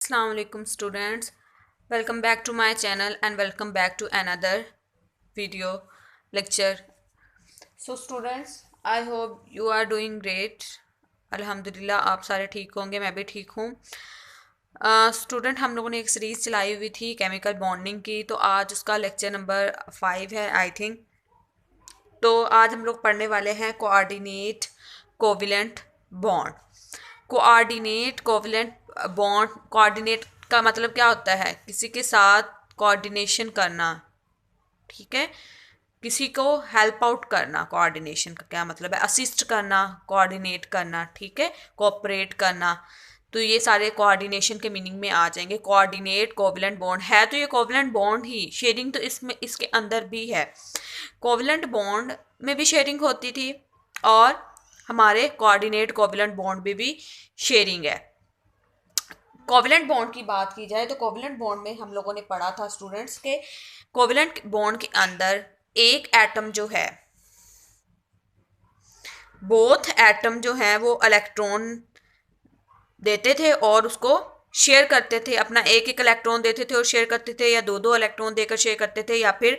Assalamualaikum students, welcome back to my channel and welcome back to another video lecture. So students, I hope you are doing great. अल्हम्दुलिल्लाह आप सारे ठीक होंगे, मैं भी ठीक हूँ। स्टूडेंट हम लोगों ने एक सीरीज़ चलाई हुई थी केमिकल बॉन्डिंग की, तो आज उसका लेक्चर नंबर 5 है आई थिंक। तो आज हम लोग पढ़ने वाले हैं coordinate covalent bond. Coordinate covalent bond, coordinate का मतलब क्या होता है? किसी के साथ कोऑर्डिनेशन करना, ठीक है। किसी को हेल्प आउट करना, कोऑर्डिनेशन का क्या मतलब है? असिस्ट करना, कोऑर्डिनेट करना, ठीक है, कोऑपरेट करना। तो ये सारे कोऑर्डिनेशन के मीनिंग में आ जाएंगे। कोऑर्डिनेट कोवलेंट बॉन्ड है तो ये कोवलेंट बॉन्ड ही, शेयरिंग तो इसमें इसके अंदर भी है। कोवलेंट बॉन्ड में भी शेयरिंग होती थी और हमारे कोऑर्डिनेट कोवलेंट बॉन्ड में भी शेयरिंग है। कोवलेंट बॉन्ड की बात की जाए तो कोवलेंट बॉन्ड में हम लोगों ने पढ़ा था स्टूडेंट्स के कोवलेंट बॉन्ड के अंदर एक एटम जो है, बोथ एटम जो है वो इलेक्ट्रॉन देते थे और उसको शेयर करते थे। अपना एक एक इलेक्ट्रॉन देते थे और शेयर करते थे, या दो दो इलेक्ट्रॉन देकर शेयर करते थे, या फिर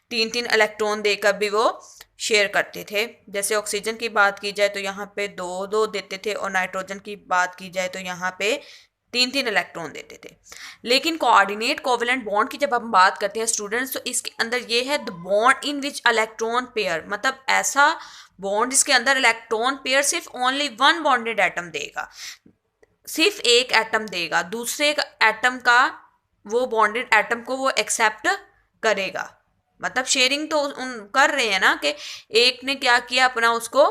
तीन तीन इलेक्ट्रॉन देकर भी वो शेयर करते थे। जैसे ऑक्सीजन की बात की जाए तो यहाँ पे दो दो देते थे, और नाइट्रोजन की बात की जाए तो यहाँ पे तीन तीन इलेक्ट्रॉन देते थे। लेकिन कोऑर्डिनेट कोवलेंट बॉन्ड की जब हम बात करते हैं स्टूडेंट्स, तो इसके अंदर ये है the bond in which electron pair, मतलब ऐसा बॉन्ड जिसके अंदर इलेक्ट्रॉन पेयर सिर्फ ओनली वन बॉन्डेड एटम देगा, सिर्फ एक एटम देगा, दूसरे एटम का वो बॉन्डेड एटम को वो एक्सेप्ट करेगा। मतलब शेयरिंग तो उन कर रहे हैं ना, कि एक ने क्या किया, अपना उसको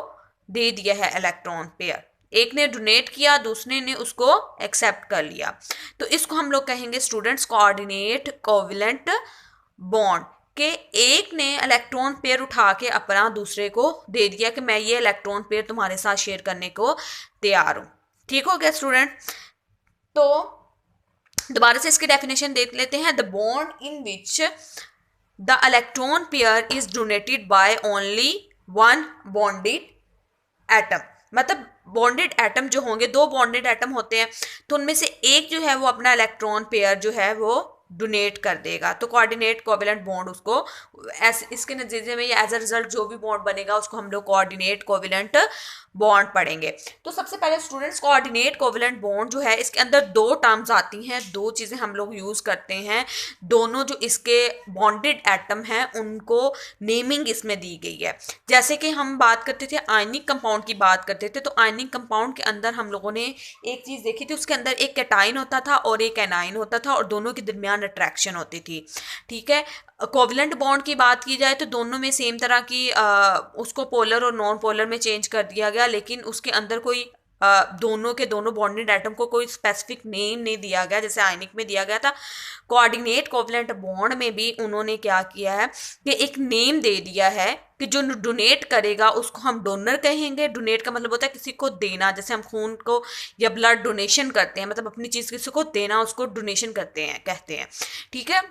दे दिया है इलेक्ट्रॉन पेयर, एक ने डोनेट किया, दूसरे ने उसको एक्सेप्ट कर लिया। तो इसको हम लोग कहेंगे स्टूडेंट्स कोऑर्डिनेट कोवलेंट बॉन्ड, के एक ने इलेक्ट्रॉन पेयर उठा के अपना दूसरे को दे दिया कि मैं ये इलेक्ट्रॉन पेयर तुम्हारे साथ शेयर करने को तैयार हूं। ठीक हो गया स्टूडेंट? तो दोबारा से इसकी डेफिनेशन देख लेते हैं। The bond in which the electron pair is donated by only one bonded atom, मतलब बॉन्डेड एटम जो होंगे, दो बॉन्डेड एटम होते हैं, तो उनमें से एक जो है वो अपना इलेक्ट्रॉन पेयर जो है वो डोनेट कर देगा। तो कोऑर्डिनेट कोवलेंट बॉन्ड उसको ऐसे, इसके नतीजे में या एज अ रिजल्ट जो भी बॉन्ड बनेगा उसको हम लोग कोऑर्डिनेट कोवलेंट बॉन्ड पढ़ेंगे। तो सबसे पहले स्टूडेंट्स कोऑर्डिनेट कोवलेंट बॉन्ड जो है, इसके अंदर दो टर्म्स आती हैं, दो चीज़ें हम लोग यूज़ करते हैं। दोनों जो इसके बॉन्डेड एटम हैं उनको नेमिंग इसमें दी गई है। जैसे कि हम बात करते थे आयनिक कंपाउंड की बात करते थे, तो आयनिक कंपाउंड के अंदर हम लोगों ने एक चीज़ देखी थी, उसके अंदर एक कैटाइन होता था और एक एनाइन होता था, और दोनों के दरमियान अट्रैक्शन होती थी। ठीक है। कोवलेंट बॉन्ड की बात की जाए तो दोनों में सेम तरह की उसको पोलर और नॉन पोलर में चेंज कर दिया गया, लेकिन उसके अंदर कोई दोनों के दोनों बॉन्डेड एटम को कोई स्पेसिफिक नेम नहीं दिया गया जैसे आयनिक में दिया गया था। कोऑर्डिनेट कोवलेंट बॉन्ड में भी उन्होंने क्या किया है कि एक नेम दे दिया है कि जो डोनेट करेगा उसको हम डोनर कहेंगे। डोनेट का मतलब होता है किसी को देना, जैसे हम खून को या ब्लड डोनेशन करते हैं, मतलब अपनी चीज़ किसी को देना, उसको डोनेशन करते हैं, कहते हैं। ठीक है,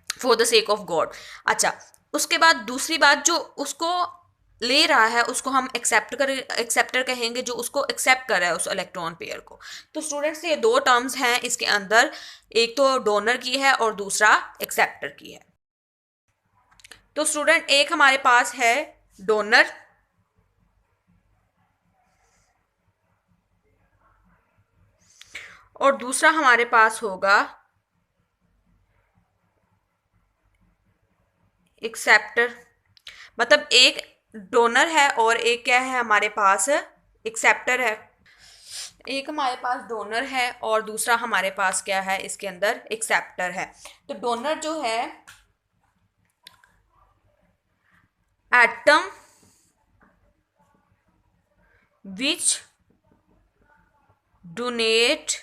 for the sake of God. अच्छा, उसके बाद दूसरी बात, जो उसको ले रहा है उसको हम एक्सेप्टर कहेंगे, जो उसको एक्सेप्ट कर रहा है उस इलेक्ट्रॉन पेयर को। तो स्टूडेंट्स ये दो टर्म्स हैं इसके अंदर, एक तो डोनर की है और दूसरा एक्सेप्टर की है। तो स्टूडेंट एक हमारे पास है डोनर, और दूसरा हमारे पास होगा एक्सेप्टर। मतलब एक डोनर है और एक क्या है हमारे पास, एक्सेप्टर है। एक हमारे पास डोनर है और दूसरा हमारे पास क्या है, इसके अंदर एक्सेप्टर है। तो डोनर जो है atom which donate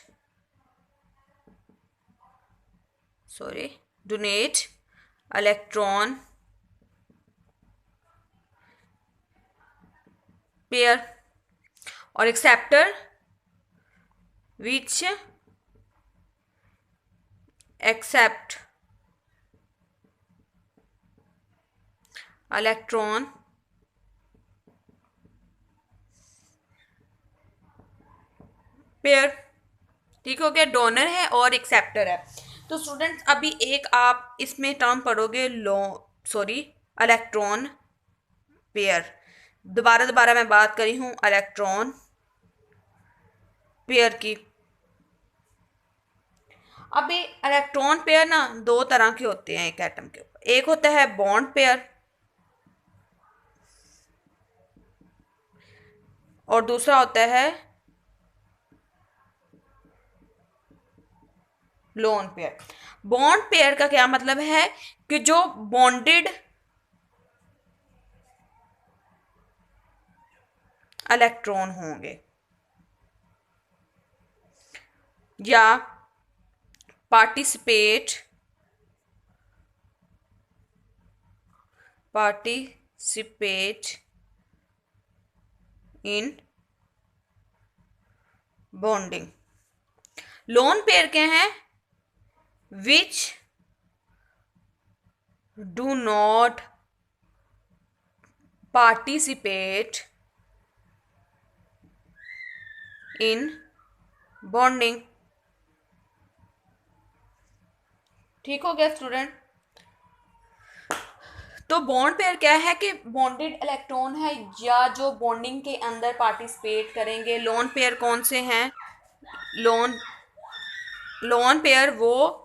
donate electron pair, और acceptor which accept electron pair. ठीक हो गया, डोनर है और एक्सेप्टर है। तो स्टूडेंट्स अभी एक आप इसमें टर्म पढ़ोगे, लो सॉरी इलेक्ट्रॉन पेयर। दोबारा दोबारा मैं बात करी हूँ इलेक्ट्रॉन पेयर की। अभी इलेक्ट्रॉन पेयर ना दो तरह के होते हैं एक एटम के ऊपर, एक होता है बॉन्ड पेयर और दूसरा होता है लोन पेयर। बॉन्ड पेयर का क्या मतलब है कि जो बॉन्डेड इलेक्ट्रॉन होंगे या participate in bonding. Lone pair क्या है? Which do not participate in bonding. ठीक हो गया स्टूडेंट? तो बॉन्ड पेयर क्या है कि बॉन्डेड इलेक्ट्रॉन है या जो बॉन्डिंग के अंदर पार्टिसिपेट करेंगे। लोन पेयर कौन से हैं? लोन लोन पेयर वो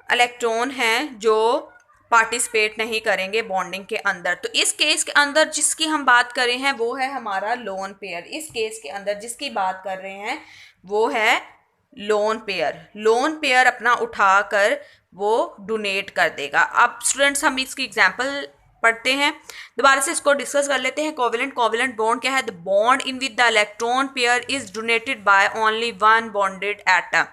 इलेक्ट्रॉन हैं जो पार्टिसिपेट नहीं करेंगे बॉन्डिंग के अंदर। तो इस केस के अंदर जिसकी हम बात कर रहे हैं वो है हमारा लोन पेयर। इस केस के अंदर जिसकी बात कर रहे हैं वो है लोन पेयर। लोन पेयर अपना उठाकर वो डोनेट कर देगा। अब स्टूडेंट्स हम इसकी एग्जांपल पढ़ते हैं, दोबारा से इसको डिस्कस कर लेते हैं। कोवेलेंट कोवेलेंट बॉन्ड क्या है? The bond in with the electron pair is donated by only one bonded atom.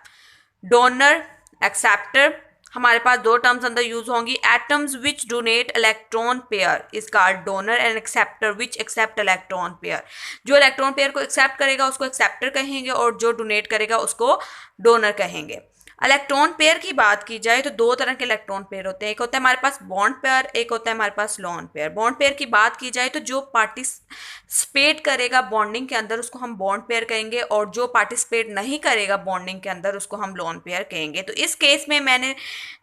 Donor, acceptor, हमारे पास दो टर्म्स अंदर यूज होंगी। Atoms which donate electron pair is called donor and acceptor which accept electron pair. जो electron pair को accept करेगा उसको acceptor कहेंगे और जो डोनेट करेगा उसको डोनर कहेंगे। इलेक्ट्रॉन पेयर की बात की जाए तो दो तरह के इलेक्ट्रॉन पेयर होते हैं, एक होता है हमारे पास बॉन्ड पेयर, एक होता है हमारे पास लोन पेयर। बॉन्ड पेयर की बात की जाए तो जो पार्टिसिपेट करेगा बॉन्डिंग के अंदर उसको हम बॉन्ड पेयर कहेंगे और जो पार्टिसिपेट नहीं करेगा बॉन्डिंग के अंदर उसको हम लोन पेयर कहेंगे। तो इस केस में मैंने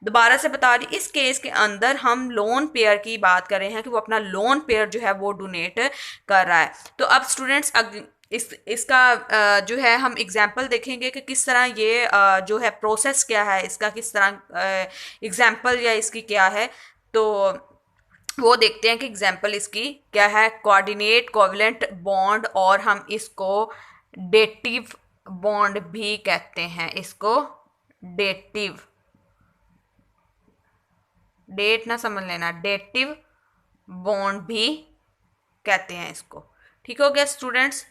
दोबारा से बता दी, इस केस के अंदर हम लोन पेयर की बात कर रहे हैं कि वो अपना लोन पेयर जो है वो डोनेट कर रहा है। तो अब स्टूडेंट्स इसका जो है हम एग्जाम्पल देखेंगे कि किस तरह ये जो है प्रोसेस क्या है इसका, किस तरह एग्जाम्पल या इसकी क्या है। तो वो देखते हैं कि एग्जाम्पल इसकी क्या है। कोऑर्डिनेट कोवेलेंट बॉन्ड, और हम इसको डेटिव बॉन्ड भी कहते हैं। इसको डेटिव, डेट ना समझ लेना, डेटिव बॉन्ड भी कहते हैं इसको। ठीक हो गया स्टूडेंट्स?